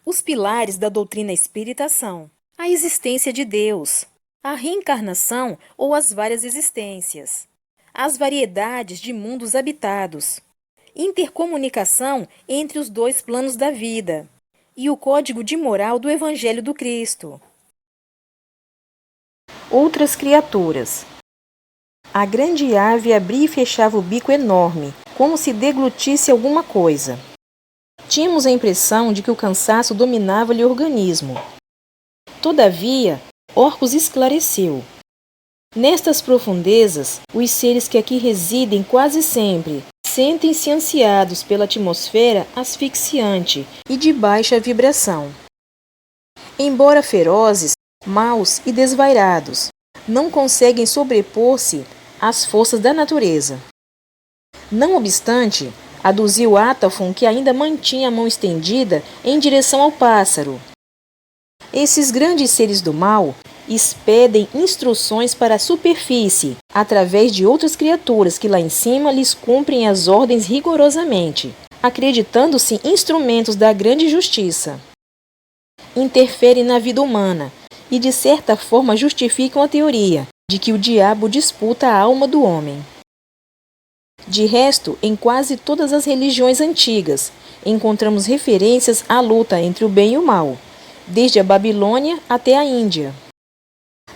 Os pilares da doutrina espírita são a existência de Deus, a reencarnação ou as várias existências, as variedades de mundos habitados, intercomunicação entre os dois planos da vida e o código de moral do Evangelho do Cristo. Outras criaturas. A grande ave abria e fechava o bico enorme, como se deglutisse alguma coisa. Tínhamos a impressão de que o cansaço dominava-lhe o organismo. Todavia, Orcus esclareceu. Nestas profundezas, os seres que aqui residem quase sempre sentem-se ansiados pela atmosfera asfixiante e de baixa vibração. Embora ferozes, maus e desvairados, não conseguem sobrepor-se às forças da natureza. Não obstante, aduziu Atafon, que ainda mantinha a mão estendida em direção ao pássaro. Esses grandes seres do mal expedem instruções para a superfície, através de outras criaturas que lá em cima lhes cumprem as ordens rigorosamente, acreditando-se instrumentos da grande justiça. Interferem na vida humana e, de certa forma, justificam a teoria de que o diabo disputa a alma do homem. De resto, em quase todas as religiões antigas, encontramos referências à luta entre o bem e o mal, desde a Babilônia até a Índia.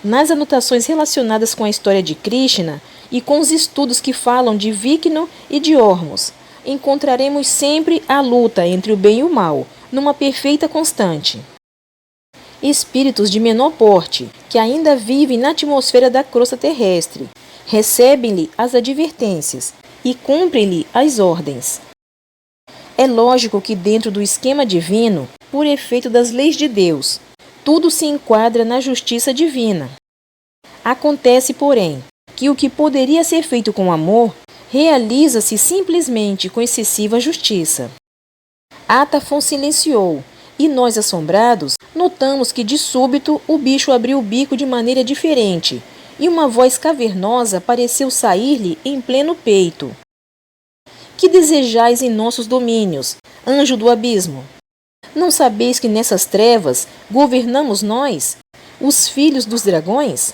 Nas anotações relacionadas com a história de Krishna e com os estudos que falam de Vikno e de Ormuz, encontraremos sempre a luta entre o bem e o mal, numa perfeita constante. Espíritos de menor porte, que ainda vivem na atmosfera da crosta terrestre, recebem-lhe as advertências e cumprem-lhe as ordens. É lógico que dentro do esquema divino, por efeito das leis de Deus, tudo se enquadra na justiça divina. Acontece, porém, que o que poderia ser feito com amor, realiza-se simplesmente com excessiva justiça. Atafon silenciou, e nós, assombrados, notamos que de súbito o bicho abriu o bico de maneira diferente, e uma voz cavernosa pareceu sair-lhe em pleno peito. Que desejais em nossos domínios, anjo do abismo? Não sabeis que nessas trevas governamos nós, os filhos dos dragões?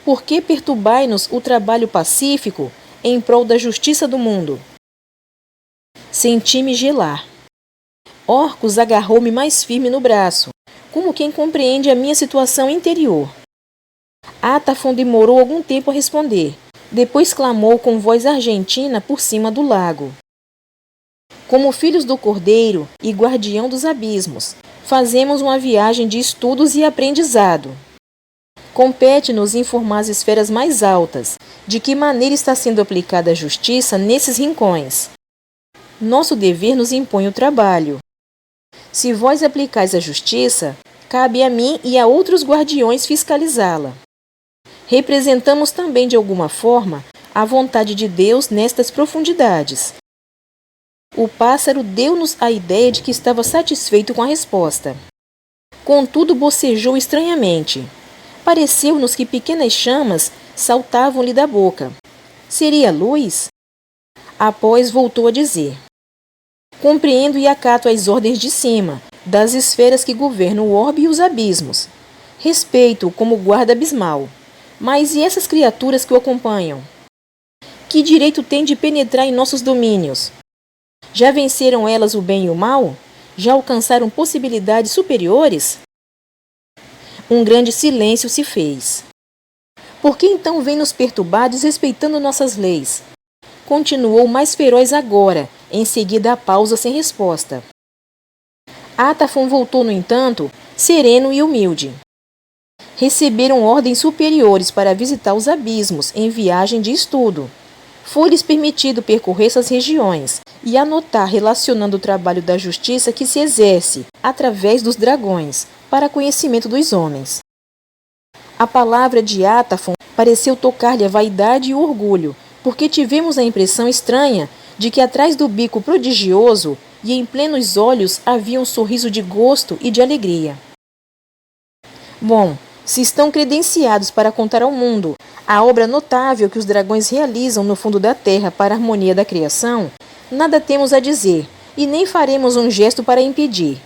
Por que perturbai-nos o trabalho pacífico em prol da justiça do mundo? Senti-me gelar. Orcus agarrou-me mais firme no braço, como quem compreende a minha situação interior. Atafon demorou algum tempo a responder. Depois clamou com voz argentina por cima do lago. Como filhos do Cordeiro e guardião dos abismos, fazemos uma viagem de estudos e aprendizado. Compete-nos informar as esferas mais altas de que maneira está sendo aplicada a justiça nesses rincões. Nosso dever nos impõe o trabalho. Se vós aplicais a justiça, cabe a mim e a outros guardiões fiscalizá-la. Representamos também, de alguma forma, a vontade de Deus nestas profundidades. O pássaro deu-nos a ideia de que estava satisfeito com a resposta. Contudo, bocejou estranhamente. Pareceu-nos que pequenas chamas saltavam-lhe da boca. Seria luz? Após voltou a dizer: compreendo e acato as ordens de cima, das esferas que governam o orbe e os abismos. Respeito-o como guarda abismal. Mas e essas criaturas que o acompanham? Que direito têm de penetrar em nossos domínios? Já venceram elas o bem e o mal? Já alcançaram possibilidades superiores? Um grande silêncio se fez. Por que então vem nos perturbar desrespeitando nossas leis? Continuou mais feroz agora, em seguida a pausa sem resposta. Atafon voltou, no entanto, sereno e humilde. Receberam ordens superiores para visitar os abismos em viagem de estudo. Foi-lhes permitido percorrer essas regiões e anotar relacionando o trabalho da justiça que se exerce através dos dragões para conhecimento dos homens. A palavra de Atafon pareceu tocar-lhe a vaidade e o orgulho, porque tivemos a impressão estranha de que atrás do bico prodigioso e em plenos olhos havia um sorriso de gosto e de alegria. Bom, se estão credenciados para contar ao mundo a obra notável que os dragões realizam no fundo da terra para a harmonia da criação, nada temos a dizer e nem faremos um gesto para impedir.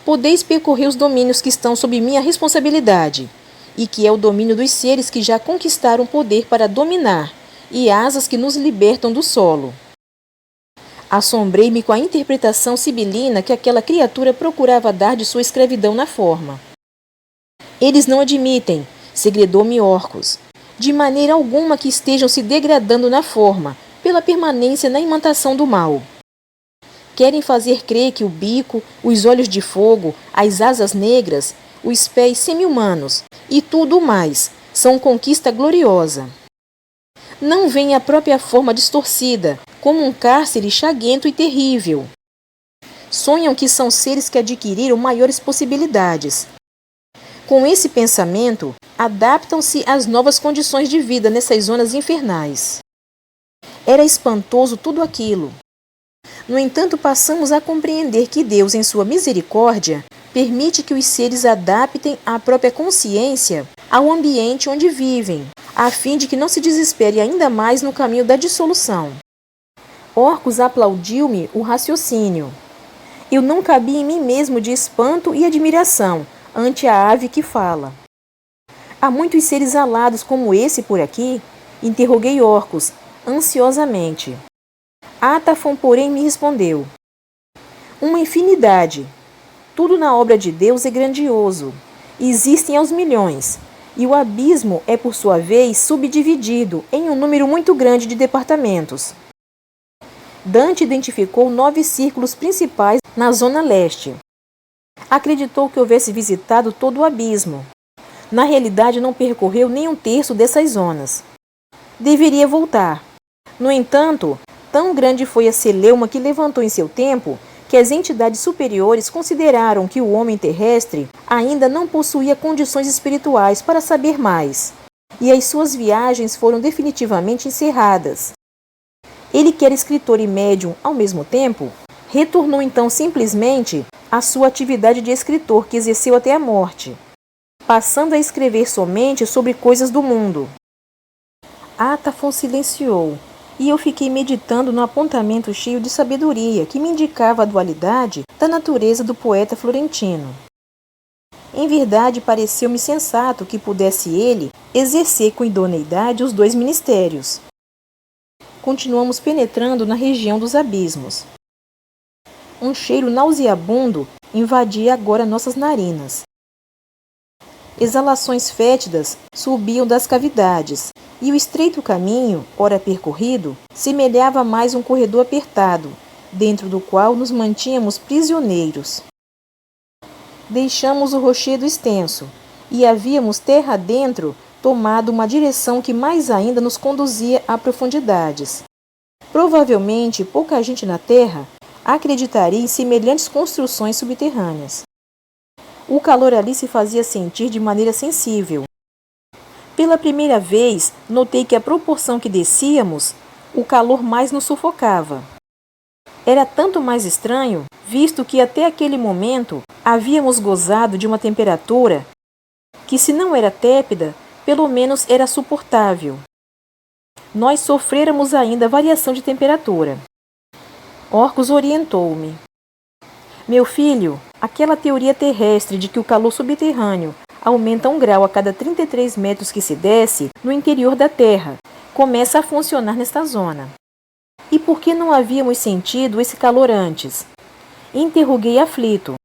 podeis percorrer os domínios que estão sob minha responsabilidade, e que é o domínio dos seres que já conquistaram poder para dominar, e asas que nos libertam do solo. Assombrei-me com a interpretação sibilina que aquela criatura procurava dar de sua escravidão na forma. Eles não admitem, segredou-me Orcus, de maneira alguma que estejam se degradando na forma, pela permanência na imantação do mal. Querem fazer crer que o bico, os olhos de fogo, as asas negras, os pés semi-humanos e tudo mais são conquista gloriosa. Não veem a própria forma distorcida, como um cárcere chaguento e terrível. Sonham que são seres que adquiriram maiores possibilidades. Com esse pensamento, adaptam-se às novas condições de vida nessas zonas infernais. Era espantoso tudo aquilo. No entanto, passamos a compreender que Deus, em sua misericórdia, permite que os seres adaptem a própria consciência ao ambiente onde vivem, a fim de que não se desespere ainda mais no caminho da dissolução. Orcus aplaudiu-me o raciocínio. Eu não cabia em mim mesmo de espanto e admiração ante a ave que fala. Há muitos seres alados como esse por aqui? Interroguei Orcus, ansiosamente. Atafon, porém, me respondeu. Uma infinidade. Tudo na obra de Deus é grandioso. Existem aos milhões. E o abismo é, por sua vez, subdividido em um número muito grande de departamentos. Dante identificou 9 círculos principais na zona leste. Acreditou que houvesse visitado todo o abismo. Na realidade, não percorreu nem um terço dessas zonas. Deveria voltar. No entanto, tão grande foi a celeuma que levantou em seu tempo que as entidades superiores consideraram que o homem terrestre ainda não possuía condições espirituais para saber mais, e as suas viagens foram definitivamente encerradas. Ele, que era escritor e médium ao mesmo tempo, retornou então simplesmente à sua atividade de escritor que exerceu até a morte, passando a escrever somente sobre coisas do mundo. Atafon silenciou, e eu fiquei meditando no apontamento cheio de sabedoria que me indicava a dualidade da natureza do poeta florentino. Em verdade, pareceu-me sensato que pudesse ele exercer com idoneidade os 2 ministérios. Continuamos penetrando na região dos abismos. Um cheiro nauseabundo invadia agora nossas narinas. Exalações fétidas subiam das cavidades, e o estreito caminho, ora percorrido, semelhava mais um corredor apertado, dentro do qual nos mantínhamos prisioneiros. Deixamos o rochedo extenso, e havíamos terra adentro tomado uma direção que mais ainda nos conduzia a profundidades. Provavelmente, pouca gente na Terra acreditaria em semelhantes construções subterrâneas. O calor ali se fazia sentir de maneira sensível. Pela primeira vez, notei que à proporção que descíamos, o calor mais nos sufocava. Era tanto mais estranho, visto que até aquele momento havíamos gozado de uma temperatura que, se não era tépida, pelo menos era suportável. Nós sofréramos ainda a variação de temperatura. Orcus orientou-me. Meu filho, aquela teoria terrestre de que o calor subterrâneo aumenta 1 grau a cada 33 metros que se desce no interior da Terra começa a funcionar nesta zona. E por que não havíamos sentido esse calor antes? Interroguei aflito.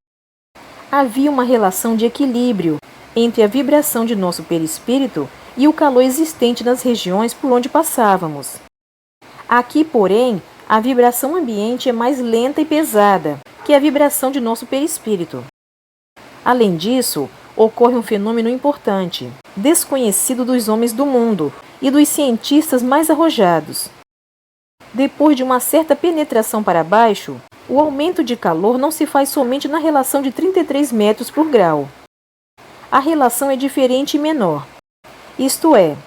Havia uma relação de equilíbrio entre a vibração de nosso perispírito e o calor existente nas regiões por onde passávamos. Aqui, porém, a vibração ambiente é mais lenta e pesada que a vibração de nosso perispírito. Além disso, ocorre um fenômeno importante, desconhecido dos homens do mundo e dos cientistas mais arrojados. Depois de uma certa penetração para baixo, o aumento de calor não se faz somente na relação de 33 metros por grau. A relação é diferente e menor. Isto é,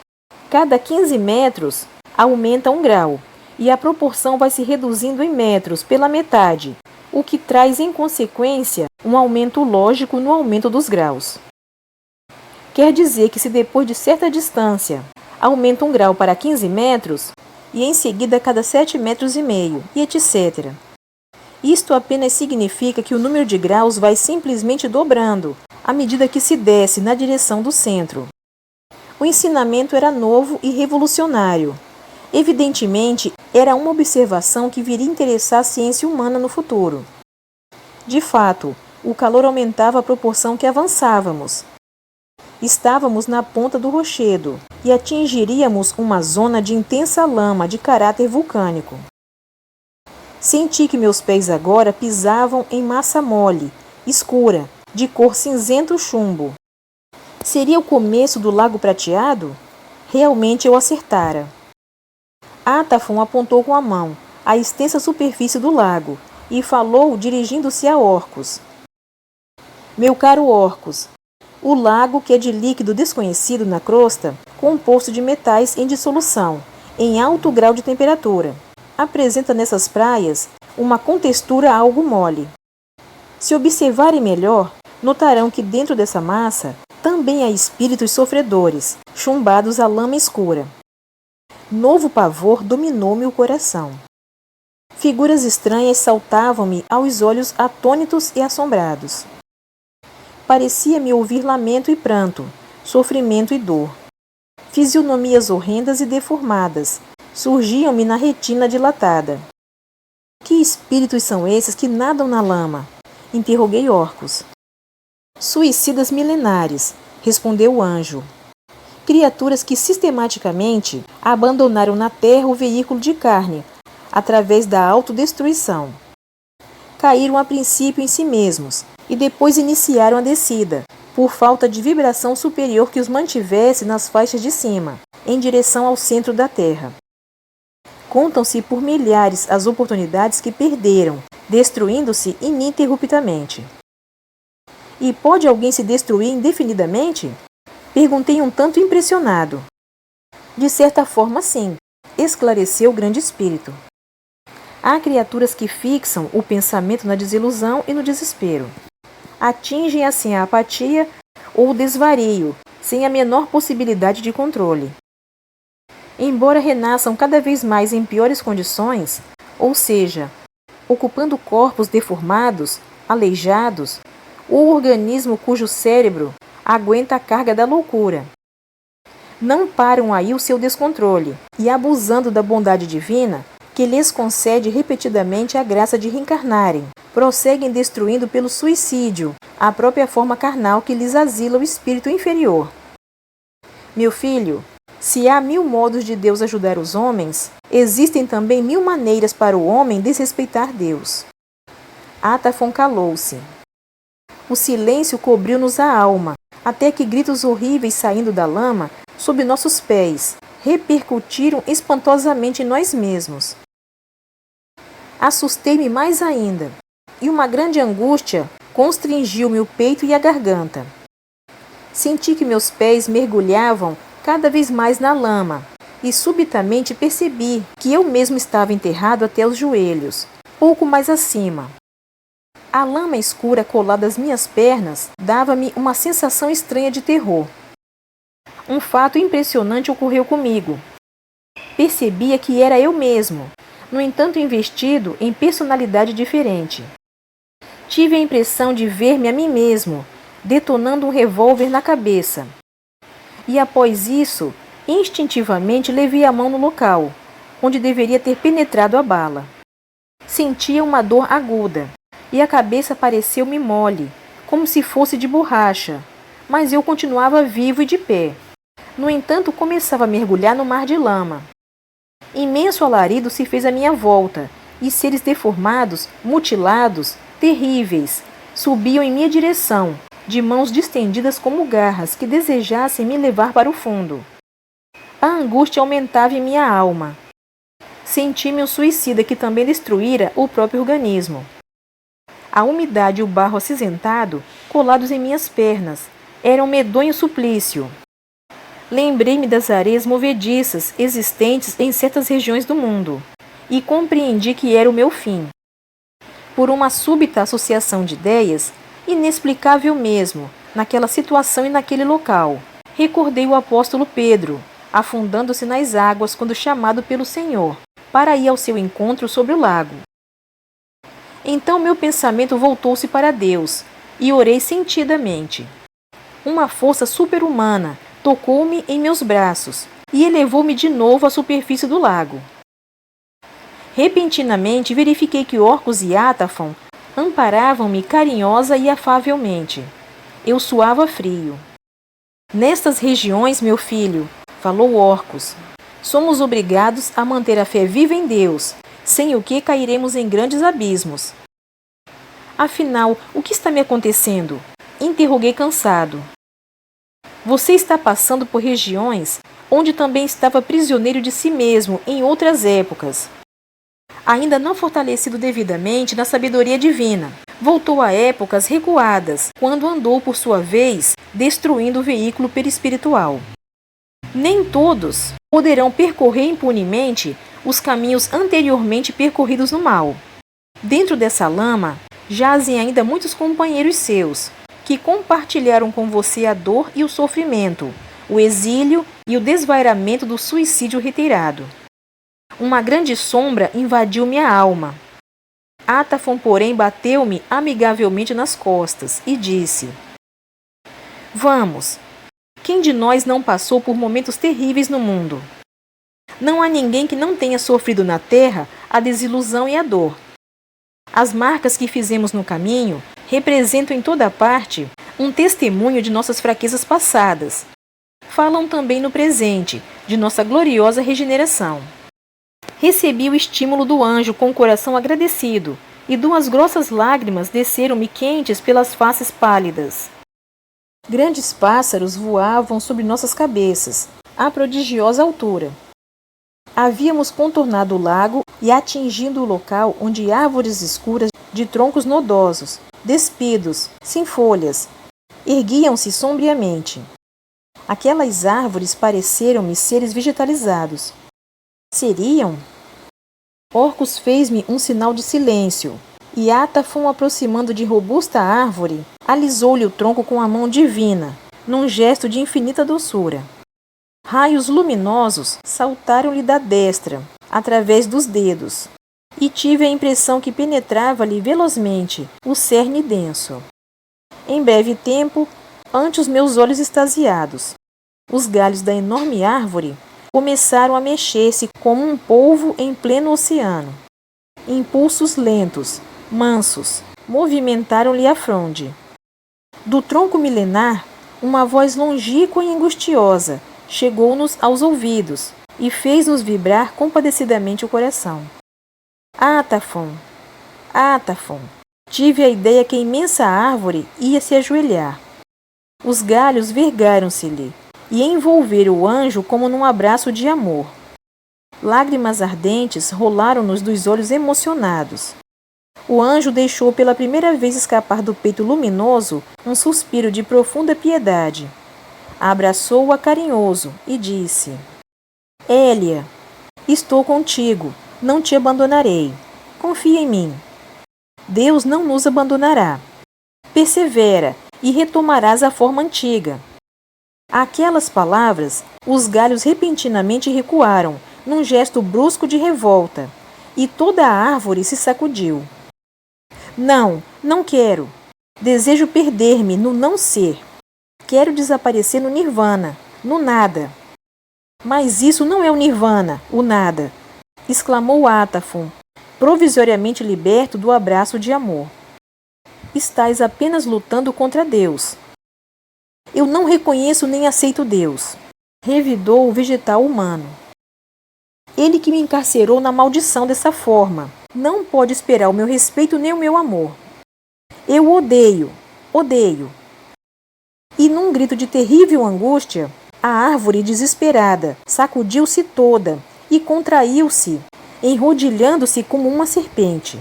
cada 15 metros aumenta 1 grau, e a proporção vai se reduzindo em metros pela metade, o que traz em consequência um aumento lógico no aumento dos graus. Quer dizer que se depois de certa distância aumenta 1 grau para 15 metros, e em seguida a cada 7,5 metros, e etc. Isto apenas significa que o número de graus vai simplesmente dobrando à medida que se desce na direção do centro. O ensinamento era novo e revolucionário. Evidentemente, era uma observação que viria interessar a ciência humana no futuro. De fato, o calor aumentava à proporção que avançávamos. Estávamos na ponta do rochedo e atingiríamos uma zona de intensa lama de caráter vulcânico. Senti que meus pés agora pisavam em massa mole, escura, de cor cinzento chumbo. Seria o começo do Lago Prateado? Realmente eu acertara. Atafon apontou com a mão a extensa superfície do lago e falou dirigindo-se a Orcus. Meu caro Orcus, o lago, que é de líquido desconhecido na crosta, composto de metais em dissolução, em alto grau de temperatura, apresenta nessas praias uma contextura algo mole. Se observarem melhor, notarão que dentro dessa massa também há espíritos sofredores, chumbados à lama escura. Novo pavor dominou-me o coração. Figuras estranhas saltavam-me aos olhos atônitos e assombrados. Parecia-me ouvir lamento e pranto, sofrimento e dor. Fisionomias horrendas e deformadas surgiam-me na retina dilatada. Que espíritos são esses que nadam na lama? Interroguei Orcus. Suicidas milenares, respondeu o anjo. Criaturas que sistematicamente abandonaram na terra o veículo de carne, através da autodestruição. Caíram a princípio em si mesmos e depois iniciaram a descida, por falta de vibração superior que os mantivesse nas faixas de cima, em direção ao centro da terra. Contam-se por milhares as oportunidades que perderam, destruindo-se ininterruptamente. E pode alguém se destruir indefinidamente? Perguntei um tanto impressionado. De certa forma, sim, esclareceu o grande espírito. Há criaturas que fixam o pensamento na desilusão e no desespero. Atingem assim a apatia ou o desvario, sem a menor possibilidade de controle. Embora renasçam cada vez mais em piores condições, ou seja, ocupando corpos deformados, aleijados, o organismo cujo cérebro aguenta a carga da loucura. Não param aí o seu descontrole e, abusando da bondade divina, que lhes concede repetidamente a graça de reencarnarem, prosseguem destruindo pelo suicídio a própria forma carnal que lhes asila o espírito inferior. Meu filho, se há 1000 modos de Deus ajudar os homens, existem também 1000 maneiras para o homem desrespeitar Deus. Atafon calou-se. O silêncio cobriu-nos a alma, até que gritos horríveis saindo da lama, sob nossos pés, repercutiram espantosamente em nós mesmos. Assustei-me mais ainda, e uma grande angústia constringiu-me o peito e a garganta. Senti que meus pés mergulhavam cada vez mais na lama, e subitamente percebi que eu mesmo estava enterrado até os joelhos, pouco mais acima. A lama escura colada às minhas pernas dava-me uma sensação estranha de terror. Um fato impressionante ocorreu comigo. Percebia que era eu mesmo, no entanto investido em personalidade diferente. Tive a impressão de ver-me a mim mesmo, detonando um revólver na cabeça. E após isso, instintivamente levei a mão no local, onde deveria ter penetrado a bala. Sentia uma dor aguda, e a cabeça pareceu-me mole, como se fosse de borracha, mas eu continuava vivo e de pé. No entanto, começava a mergulhar no mar de lama. Imenso alarido se fez à minha volta, e seres deformados, mutilados, terríveis, subiam em minha direção, de mãos distendidas como garras que desejassem me levar para o fundo. A angústia aumentava em minha alma. Senti-me um suicida que também destruíra o próprio organismo. A umidade e o barro acinzentado, colados em minhas pernas, eram um medonho suplício. Lembrei-me das areias movediças existentes em certas regiões do mundo e compreendi que era o meu fim. Por uma súbita associação de ideias, inexplicável mesmo, naquela situação e naquele local, recordei o apóstolo Pedro, afundando-se nas águas quando chamado pelo Senhor, para ir ao seu encontro sobre o lago. Então meu pensamento voltou-se para Deus e orei sentidamente. Uma força super-humana tocou-me em meus braços e elevou-me de novo à superfície do lago. Repentinamente verifiquei que Orcus e Atafon amparavam-me carinhosa e afavelmente. Eu suava frio. Nestas regiões, meu filho, falou Orcus, somos obrigados a manter a fé viva em Deus, sem o que cairemos em grandes abismos. Afinal, o que está me acontecendo? Interroguei cansado. Você está passando por regiões onde também estava prisioneiro de si mesmo em outras épocas. Ainda não fortalecido devidamente na sabedoria divina, voltou a épocas recuadas, quando andou por sua vez destruindo o veículo perispiritual. Nem todos poderão percorrer impunemente os caminhos anteriormente percorridos no mal. Dentro dessa lama, jazem ainda muitos companheiros seus, que compartilharam com você a dor e o sofrimento, o exílio e o desvairamento do suicídio reiterado. Uma grande sombra invadiu minha alma. Atafon, porém, bateu-me amigavelmente nas costas e disse: Vamos, quem de nós não passou por momentos terríveis no mundo? Não há ninguém que não tenha sofrido na terra a desilusão e a dor. As marcas que fizemos no caminho representam em toda parte um testemunho de nossas fraquezas passadas. Falam também no presente de nossa gloriosa regeneração. Recebi o estímulo do anjo com o coração agradecido, e 2 grossas lágrimas desceram-me quentes pelas faces pálidas. Grandes pássaros voavam sobre nossas cabeças, a prodigiosa altura. Havíamos contornado o lago e atingindo o local onde árvores escuras de troncos nodosos, despidos, sem folhas, erguiam-se sombriamente. Aquelas árvores pareceram-me seres vegetalizados. Seriam? Orcus fez-me um sinal de silêncio, e Atafon, aproximando de robusta árvore, alisou-lhe o tronco com a mão divina, num gesto de infinita doçura. Raios luminosos saltaram-lhe da destra, através dos dedos, e tive a impressão que penetrava-lhe velozmente o cerne denso. Em breve tempo, ante os meus olhos extasiados, os galhos da enorme árvore começaram a mexer-se como um polvo em pleno oceano. Impulsos lentos, mansos, movimentaram-lhe a fronde. Do tronco milenar, uma voz longínqua e angustiosa chegou-nos aos ouvidos e fez-nos vibrar compadecidamente o coração. Atafon, Atafon, tive a ideia que a imensa árvore ia se ajoelhar. Os galhos vergaram-se-lhe e envolveram o anjo como num abraço de amor. Lágrimas ardentes rolaram-nos dos olhos emocionados. O anjo deixou pela primeira vez escapar do peito luminoso um suspiro de profunda piedade. Abraçou-a carinhoso e disse: Hélia, estou contigo, não te abandonarei. Confia em mim. Deus não nos abandonará. Persevera e retomarás a forma antiga. Àquelas palavras, os galhos repentinamente recuaram, num gesto brusco de revolta, e toda a árvore se sacudiu. Não, não quero. Desejo perder-me no não ser. Quero desaparecer no nirvana, no nada. Mas isso não é o nirvana, o nada, exclamou Atafon, provisoriamente liberto do abraço de amor. Estás apenas lutando contra Deus. Eu não reconheço nem aceito Deus, revidou o vegetal humano. Ele que me encarcerou na maldição dessa forma, não pode esperar o meu respeito nem o meu amor. Eu odeio, odeio. E num grito de terrível angústia, a árvore desesperada sacudiu-se toda e contraiu-se, enrodilhando-se como uma serpente.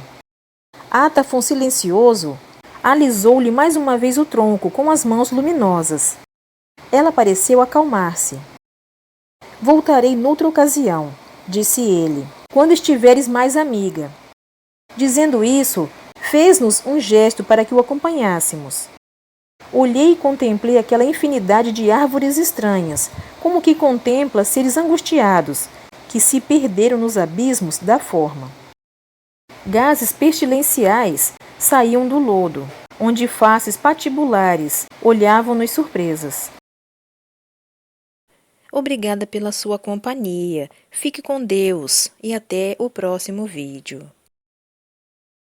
Atafon, silencioso, alisou-lhe mais uma vez o tronco com as mãos luminosas. Ela pareceu acalmar-se. Voltarei noutra ocasião, disse ele, quando estiveres mais amiga. Dizendo isso, fez-nos um gesto para que o acompanhássemos. Olhei e contemplei aquela infinidade de árvores estranhas, como que contempla seres angustiados, que se perderam nos abismos da forma. Gases pestilenciais saíam do lodo, onde faces patibulares olhavam-nos surpresas. Obrigada pela sua companhia. Fique com Deus e até o próximo vídeo.